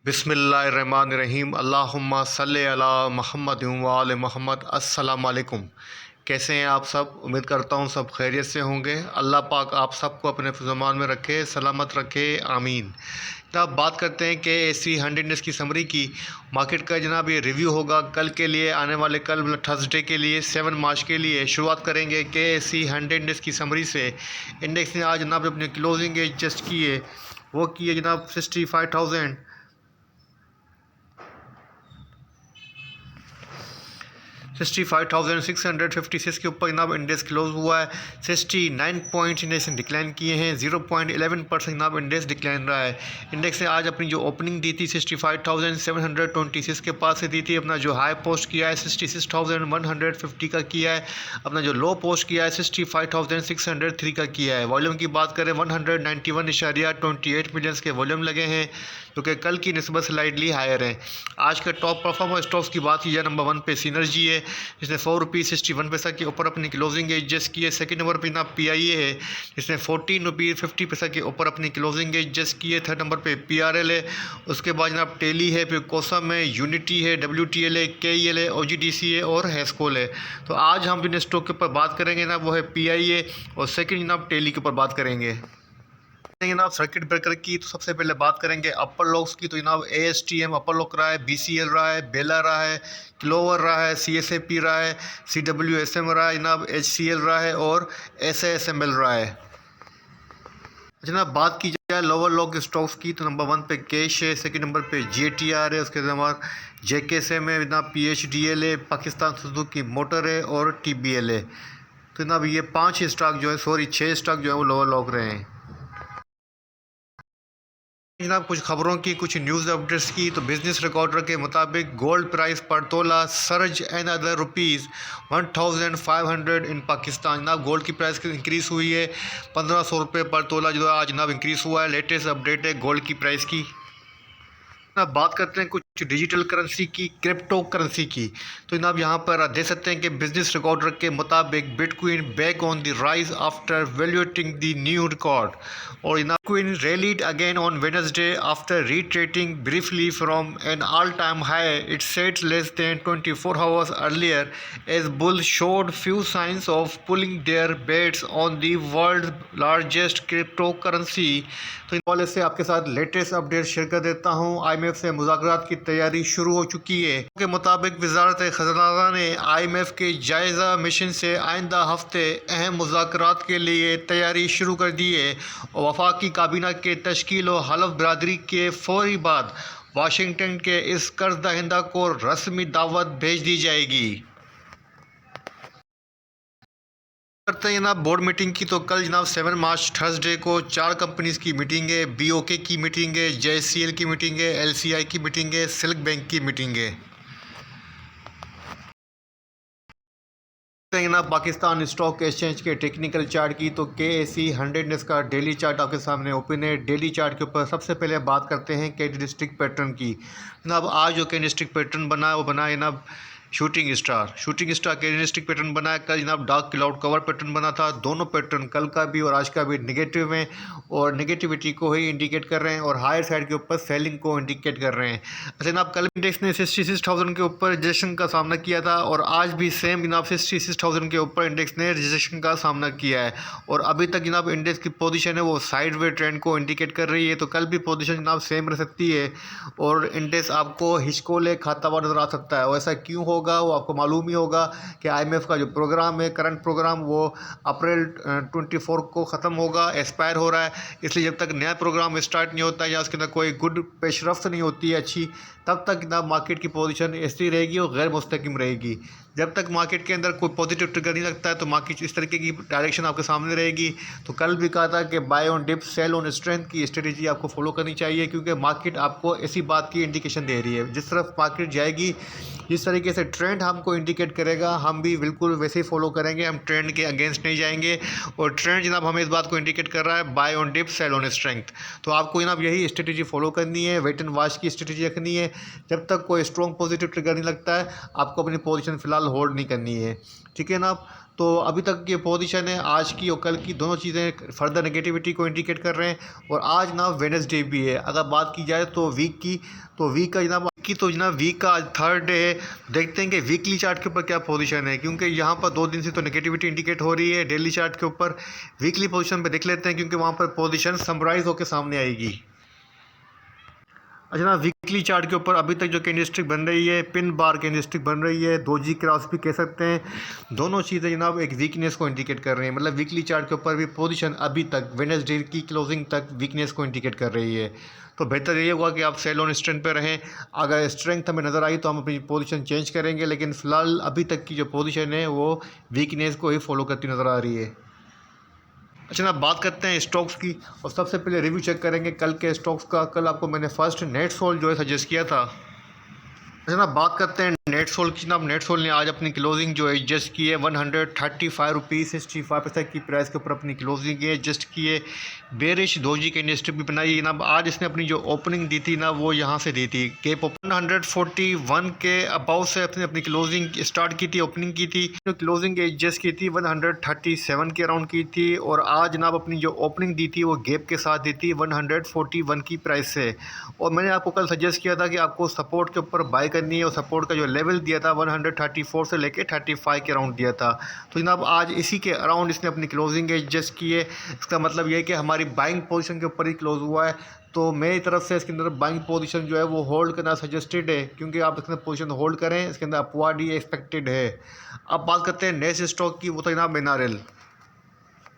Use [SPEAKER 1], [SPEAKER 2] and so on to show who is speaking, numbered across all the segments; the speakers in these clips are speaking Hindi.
[SPEAKER 1] बिस्मिल्लाहिर्रहमानिर्रहीम अल्लाहुम्मा सल्ले अला मुहम्मद व आले मुहम्मद। अस्सलाम वालेकुम। कैसे हैं आप सब? उम्मीद करता हूँ सब खैरियत से होंगे। अल्लाह पाक आप सबको अपने ज़मान में रखे, सलामत रखे, आमीन। जनाब बात करते हैं कि AC 100 डेज़ की समरी की। मार्केट का जनाब ये रिव्यू होगा कल के लिए, आने वाले कल मतलब थर्सडे के लिए 7 मार्च के लिए। शुरुआत करेंगे कि AC 100 डेज़ की समरी से। इंडेक्स ने आज जनाब अपने क्लोजिंग एडजस्ट किए, वो किए जनाब 65,656 के ऊपर जनाब इंडेक्स क्लोज हुआ है। 69 पॉइंट इंडेक्स ने डिक्लाइन किए हैं, 0.11% जनाब इंडेक्स डिक्लाइन रहा है। इंडेक्स ने आज अपनी जो ओपनिंग दी थी 65,726 के पास से दी थी। अपना जो हाई पोस्ट किया है 66,150 का किया है। अपना जो लो पोस्ट किया है 65,603 का किया है। वॉल्यूम की बात करें 191.28 मिलियंस के वॉल्यूम लगे हैं, जो कि कल की निस्बत स्लाइडली हायर हैं। आज के टॉप परफॉर्मर स्टॉक्स की बात की जाए, नंबर 1 पे सिनर्जी है, जिसने ₹4.61 के ऊपर अपनी क्लोजिंग एडजस्ट की है। सेकंड नंबर पे ना PIA है, जिसने ₹14.50 के ऊपर अपनी क्लोजिंग एडजस्ट की है। थर्ड नंबर पे PRL है। उसके बाद जनाब टेली है, फिर कोसम है, यूनिटी है, WTL है, KEL है, OGDC है और हेस्कोल है। तो आज हम जिन स्टॉक के ऊपर बात करेंगे ना वो है PIA, और सेकेंड जनाब टेली के ऊपर बात करेंगे। जनाब सर्किट ब्रेकर की तो सबसे पहले बात करेंगे अपर लॉक्स की। तो जनाब ASTM अपर लॉक रहा है, BCL रहा है, बेला रहा है, क्लोवर रहा है, CSAP रहा है, CWSM रहा है, जनाब HCL रहा है और SASML रहा है। जनाब बात की जाए लोअर लॉक स्टॉक्स की, तो नंबर 1 पे कैश है, सेकंड नंबर पे JTR है, उसके बाद JKSM है, जनाब PHDL है, पाकिस्तान सुजुकी मोटर है और TBL है। तो जनाब ये 5 स्टॉक जो है, सॉरी 6 स्टॉक जो है वो लोअर लॉक रहे हैं। जनाब कुछ खबरों की, कुछ न्यूज़ अपडेट्स की। तो बिजनेस रिकॉर्डर के मुताबिक गोल्ड प्राइस पर तोला सर्ज एंड अदर ₹1,500 इन पाकिस्तान। जनाब गोल्ड की प्राइस इंक्रीज़ हुई है, ₹1,500 पर तोला जो है आज जनाब इंक्रीज़ हुआ है। लेटेस्ट अपडेट है गोल्ड की प्राइस की। अब बात करते हैं कुछ डिजिटल करेंसी की, क्रिप्टो करेंसी की। तो जनाब यहाँ पर आप देख सकते हैं कि बिजनेस रिकॉर्डर के मुताबिक bitcoin back on the rise after evaluating the new record. और जनाब bitcoin rallied again on Wednesday after retreating briefly from an all-time high it set less than 24 hours earlier, as bulls showed few signs of pulling their bets on the world's largest cryptocurrency। तो इन वाले से आपके साथ लेटेस्ट अपडेट शेयर कर देता हूँ। IMF से मुज़ाकरात की तैयारी शुरू हो चुकी है। के मुताबिक वज़ारत ख़ज़ाना ने IMF के जायज़ा मिशन से आइंदा हफ्ते अहम मुज़ाकरात के लिए तैयारी शुरू कर दी है, और वफाकी काबीना के तश्कील और हल्फ बरदरी के फौरी बाद वाशिंगटन के इस कर्ज दहिंदा को रस्मी दावत भेज दी जाएगी। करते हैं जनाब बोर्ड मीटिंग की। तो कल जनाब 7 मार्च थर्सडे को 4 कंपनीज़ की मीटिंग है। BOK की मीटिंग है, JCL की मीटिंग है, LCI की मीटिंग है, सिल्क बैंक की मीटिंग है। जनाब पाकिस्तान स्टॉक एक्सचेंज के टेक्निकल चार्ट की। तो KSE 100 डेज़ का डेली चार्ट आपके सामने ओपन है। डेली चार्ट के ऊपर सबसे पहले बात करते हैं कैंडलस्टिक पैटर्न की। जनाब आज जो कैंडलस्टिक पैटर्न बना है वो बना है जनाब शूटिंग स्टार कैंडलस्टिक पैटर्न बना है। कल जनाब डार्क क्लाउड कवर पैटर्न बना था। दोनों पैटर्न कल का भी और आज का भी नेगेटिव में, और नेगेटिविटी को ही इंडिकेट कर रहे हैं, और हायर साइड के ऊपर सेलिंग को इंडिकेट कर रहे हैं। अच्छा जनाब कल इंडेक्स ने 66,000 के ऊपर रिजेक्शन का सामना किया था, और आज भी सेम जनाब 66,000 के ऊपर इंडेक्स ने रिजेक्शन का सामना किया है। और अभी तक जनाब इंडेक्स की पोजीशन है वो साइडवे ट्रेंड को इंडिकेट कर रही है। तो कल भी पोजीशन जनाब सेम रह सकती है, और इंडेक्स आपको हिचकोले खाता हुआ नजर आ सकता है। और ऐसा क्यों होगा वो आपको मालूम ही होगा कि IMF का जो प्रोग्राम है, करंट प्रोग्राम, वो अप्रैल 24 को ख़त्म होगा, एक्सपायर हो रहा है। इसलिए जब तक नया प्रोग्राम स्टार्ट नहीं होता या उसके अंदर कोई गुड पेशरफ्त नहीं होती है अच्छी, तब तक जनाब मार्केट की पोजीशन ऐसी रहेगी और गैर मुस्तकिम रहेगी। जब तक मार्केट के अंदर कोई पॉजिटिव ट्रिगर नहीं लगता है तो मार्केट इस तरीके की डायरेक्शन आपके सामने रहेगी। तो कल भी कहा था कि buy on dip sell on strength की स्ट्रेटेजी आपको फॉलो करनी चाहिए, क्योंकि मार्केट आपको ऐसी बात की इंडिकेशन दे रही है। जिस तरफ मार्केट जाएगी, जिस तरीके से ट्रेंड हमको इंडिकेट करेगा, हम भी बिल्कुल वैसे ही फॉलो करेंगे। हम ट्रेंड के अगेंस्ट नहीं जाएंगे, और ट्रेंड जनाब हमें इस बात को इंडिकेट कर रहा है buy on dip sell on strength. तो आपको जनाब यही स्ट्रेटेजी फॉलो करनी है, वेट एंड वॉच की स्ट्रेटेजी रखनी है। जब तक कोई स्ट्रॉन्ग पॉजिटिव ट्रिगर नहीं लगता है, आपको अपनी पोजीशन फिलहाल फ़िलहाल होल्ड नहीं करनी है, ठीक है ना। तो अभी तक ये पोजीशन है, आज की और कल की दोनों चीज़ें फर्दर नेगेटिविटी को इंडिकेट कर रहे हैं। और आज ना वेडनेसडे भी है। अगर बात की जाए तो वीक की, तो वीक का जनाब वीक का आज थर्ड डे है। देखते हैं कि वीकली चार्ट के ऊपर क्या पोजीशन है, क्योंकि यहाँ पर 2 दिन से तो नेगेटिविटी इंडिकेट हो रही है डेली चार्ट के ऊपर। वीकली पोजीशन पे देख लेते हैं, क्योंकि वहाँ पर पोजीशन समराइज होकर सामने आएगी। अच्छा ना, वीकली चार्ट के ऊपर अभी तक जो कैंडलस्टिक बन रही है, पिन बार कैंडलस्टिक बन रही है, दोजी क्रॉस भी कह सकते हैं। दोनों चीज़ें जनाब एक वीकनेस को इंडिकेट कर रही हैं। मतलब वीकली चार्ट के ऊपर भी पोजीशन अभी तक वेडनेसडे की क्लोजिंग तक वीकनेस को इंडिकेट कर रही है। तो बेहतर ये होगा कि आप सेल ऑन स्ट्रेंथ पे रहें। अगर स्ट्रेंथ हमें नज़र आई तो हम अपनी पोजीशन चेंज करेंगे, लेकिन फ़िलहाल अभी तक की जो पोजीशन है वो वीकनेस को ही फॉलो करती नज़र आ रही है। अच्छा ना, बात करते हैं स्टॉक्स की, और सबसे पहले रिव्यू चेक करेंगे कल के स्टॉक्स का। कल आपको मैंने फर्स्ट नेटसोल जो है सजेस्ट किया था। अच्छा ना, बात करते हैं नेटसोल की। जनाब नेटसोल ने आज अपनी क्लोजिंग जो एडजस्ट की है 135 रुपीज़ 65 पैसे की प्राइस के ऊपर अपनी क्लोजिंग एडजस्ट की है। बेरिश दोजी कैंडलस्टिक भी बनाई है। जनाब आज इसने अपनी जो ओपनिंग दी थी ना, वो यहाँ से दी थी। केप 141 के अबाउ से अपनी क्लोजिंग स्टार्ट की थी, ओपनिंग की थी। जो क्लोजिंग एडजस्ट की थी 137 के अराउंड की थी, और आज जनाब अपनी जो ओपनिंग दी थी वो गैप के साथ दी थी 141 की प्राइस से। और मैंने आपको कल सजेस्ट किया था कि आपको सपोर्ट के ऊपर बाय करनी है, और सपोर्ट का जो लेवल दिया था 134 से लेके 35 के अराउंड दिया था। तो जनाब आज इसी के अराउंड इसने अपनी क्लोजिंग एडजस्ट की है। इसका मतलब ये है कि हमारी बाइंग पोजीशन के ऊपर ही क्लोज हुआ है। तो मेरी तरफ से इसके अंदर बाइंग पोजीशन जो है वो होल्ड करना सजेस्टेड है, क्योंकि आप इसके अंदर पोजीशन होल्ड करें, इसके अंदर अपवार्ड ही एक्सपेक्टेड है। अब बात करते हैं नेक्स्ट स्टॉक की, वो तो जनाब एनआरएल।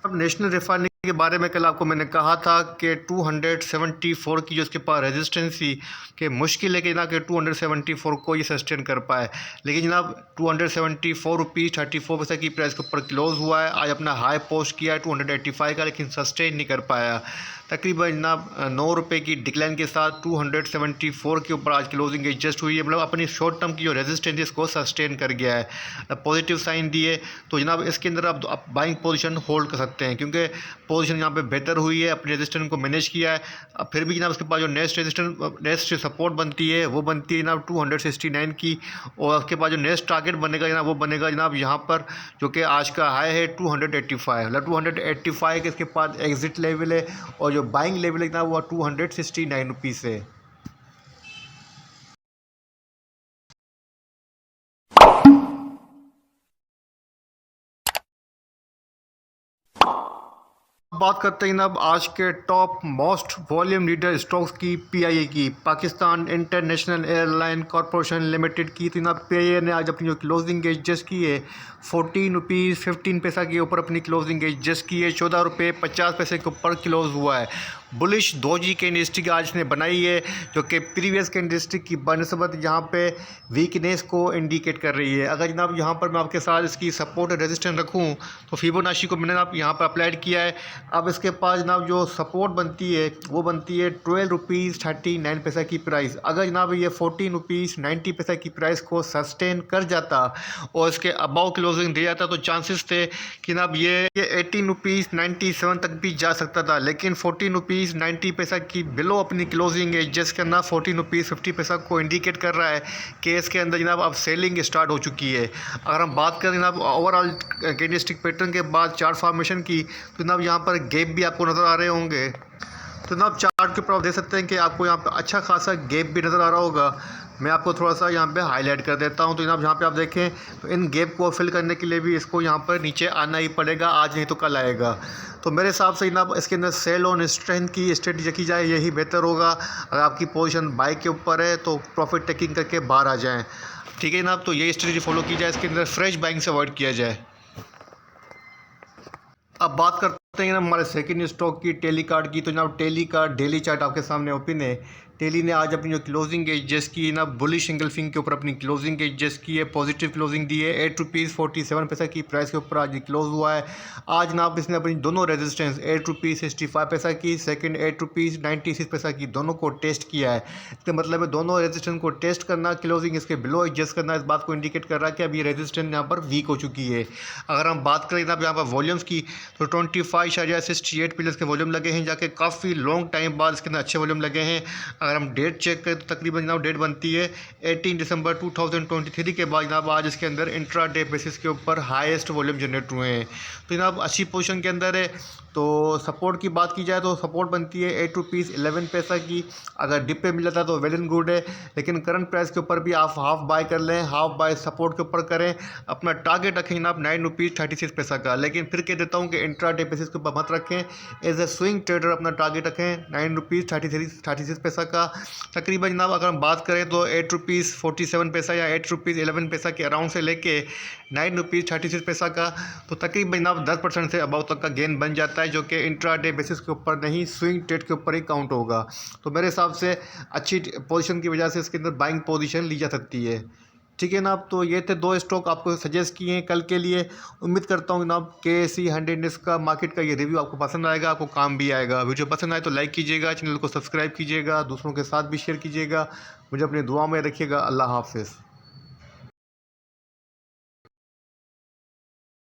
[SPEAKER 1] अब नेशनल रिफाइनरी के बारे में कल आपको मैंने कहा था कि 274 की जो इसके पास रेजिस्टेंस थी, कि मुश्किल है कि जनाब कि 274 को ये सस्टेन कर पाए। लेकिन जनाब 274 रुपीज़ 34 पैसे की प्राइस के ऊपर क्लोज हुआ है। आज अपना हाई पोस्ट किया है 285 का, लेकिन सस्टेन नहीं कर पाया। तकरीबन जनाब 9 रुपये की डिक्लाइन के साथ 274 के ऊपर आज क्लोजिंग एडजस्ट हुई है। मतलब अपनी शॉर्ट टर्म की जो रेजिस्टेंस इसको सस्टेन कर गया है, पॉजिटिव साइन दिए। तो जनाब इसके अंदर आप बाइंग पोजीशन होल्ड कर सकते हैं, क्योंकि पोजीशन यहाँ पे बेहतर हुई है, अपने रेजिस्टेंस को मैनेज किया है। अब फिर भी जनाब उसके पास जो नेक्स्ट सपोर्ट बनती है वो बनती है जनाब 269 की, और उसके बाद जो नेक्स्ट टारगेट बनेगा जनाब वो बनेगा जनाब यहाँ पर, जो कि आज का हाई है 285। मतलब 285 के इसके पास एग्जिट लेवल है, और जो बाइंग लेवल है वो 269 रुपीज़ है। बात करते हैं जनाब आज के top most volume leader stocks की, पीआईए की, Pakistan international airline corporation limited की। तो जनाब पीआईए ने आज अपनी जो क्लोजिंग एडजस्ट की है 14 रुपीज़ 15 पैसा के ऊपर अपनी क्लोजिंग एडजस्ट की है। 14 रुपये 50 पैसे के ऊपर क्लोज हुआ है। बुलिश दोजी कैंडलस्टिक आज ने बनाई है, जो कि प्रीवियस कैंडलस्टिक की बनस्बत यहाँ पे वीकनेस को इंडिकेट कर रही है। अगर जनाब यहाँ पर मैं आपके साथ इसकी सपोर्ट और रेजिस्टेंस रखूँ, तो फिबोनाची को मैंने आप यहाँ पर अप्लाइड किया है। अब इसके पास जनाब जो सपोर्ट बनती है वो बनती है 12 रुपीज़ 39 पैसा की प्राइस। अगर जनाब ये 14 रुपीज़ 90 पैसा की प्राइस को सस्टेन कर जाता और इसके अबाउ क्लोजिंग दे जाता, तो चांसेस थे कि जनाब ये 18 रुपीज़ 97 तक भी जा सकता था। लेकिन 14 रुपीज़ 90 पैसा की बिलो अपनी क्लोजिंग एडजस्ट करना 14 रुपीज़ 50 पैसा को इंडिकेट कर रहा है कि इसके अंदर जनाब अब सेलिंग स्टार्ट हो चुकी है। अगर हम बात करें जनाब ओवरऑल कैंडलस्टिक पैटर्न के बाद चार्ट फॉर्मेशन की, तो जनाब यहाँ पर गैप भी आपको नज़र आ रहे होंगे। तो जनाब चार्ट के ऊपर आप देख सकते हैं कि आपको यहाँ पे अच्छा खासा गैप भी नज़र आ रहा होगा। मैं आपको थोड़ा सा यहाँ पे हाईलाइट कर देता हूँ। तो जनाब यहाँ पे आप देखें, तो इन गैप को फिल करने के लिए भी इसको यहाँ पर नीचे आना ही पड़ेगा, आज नहीं तो कल आएगा। तो मेरे हिसाब से जनाब इसके अंदर सेल ऑन स्ट्रेंथ की स्ट्रेटजी रखी जाए, यही बेहतर होगा। अगर आपकी पोजीशन बाय के ऊपर है तो प्रॉफिट टेकिंग करके बाहर आ जाएँ, ठीक है जनाब। तो यही स्ट्रेटजी फॉलो की जाए, इसके अंदर फ्रेश बाइंग से अवॉइड किया जाए। अब बात करते हैं ना हमारे सेकंड स्टॉक की, टेली कार्ड की। तो जनाब टेली कार्ड डेली चार्ट आपके सामने ओपन है। टेली ने आज अपनी जो क्लोजिंग एडजस्ट की ना, बुलिश एंगल्फिंग के ऊपर अपनी क्लोजिंग एडजस्ट की है, पॉजिटिव क्लोजिंग दी है। 8 रुपीज़ 47 पैसा की प्राइस के ऊपर आज क्लोज हुआ है। आज जनाब इसने अपनी दोनों रेजिस्टेंस 8 रुपीज़ 65 पैसा की, सेकंड 8 रुपीज़ 96 पैसा की, दोनों को टेस्ट किया है। इसका मतलब है दोनों रेजिस्टेंस को टेस्ट करना, क्लोजिंग इसके बिलो एडजस्ट करना, इस बात को इंडिकेट कर रहा है कि अब ये रेजिस्टेंस यहाँ पर वीक हो चुकी है। अगर हम बात करें जनाब यहाँ पर वॉल्यूम्स की, तो 25.68 पिलर्स के वॉल्यूम लगे हैं, जाके काफ़ी लॉन्ग टाइम बाद इसके अंदर अच्छे वॉल्यूम लगे हैं। अगर हम डेट चेक करें तो तकरीबन जनाब डेट बनती है 18 दिसंबर 2023 के बाद जनाब आज इसके अंदर इंट्रा डे बेसिस के ऊपर हाईएस्ट वॉल्यूम जनरेट हुए हैं। तो जनाब अच्छी पोजीशन के अंदर है। तो सपोर्ट की बात की जाए तो सपोर्ट बनती है ₹8.11 की। अगर डिप पे मिल जाता है तो वेल एंड गुड है, लेकिन करंट प्राइस के ऊपर भी आप हाफ बाय कर लें, हाफ बाय सपोर्ट के ऊपर करें। अपना टारगेट रखें जनाब ₹9.36 का, लेकिन फिर कह देता हूँ कि इंट्रा डे बेसिस के ऊपर मत रखें। एज ए स्विंग ट्रेडर अपना टारगेट रखें ₹9.36 का। तकरीबन जनाब अगर हम बात करें तो ₹8.47 या ₹8.11 के अराउंड से लेके ₹9.36 का, तो तकरीबन जनाब 10% से अबाउ तक का गेन बन जाता है, जो कि इंट्रा डे बेसिस के ऊपर नहीं, स्विंग ट्रेड के ऊपर ही काउंट होगा। तो मेरे हिसाब से अच्छी पोजीशन की वजह से इसके अंदर बाइंग पोजीशन ली जा सकती है। ठीक है जनाब, तो ये थे 2 स्टॉक आपको सजेस्ट किए हैं कल के लिए। उम्मीद करता हूँ जनाब KSE 100 इंडेक्स का मार्केट का ये रिव्यू आपको पसंद आएगा, आपको काम भी आएगा। वीडियो पसंद आए तो लाइक कीजिएगा, चैनल को सब्सक्राइब कीजिएगा, दूसरों के साथ भी शेयर कीजिएगा। मुझे अपनी दुआ में रखिएगा। अल्लाह हाफ़िज़।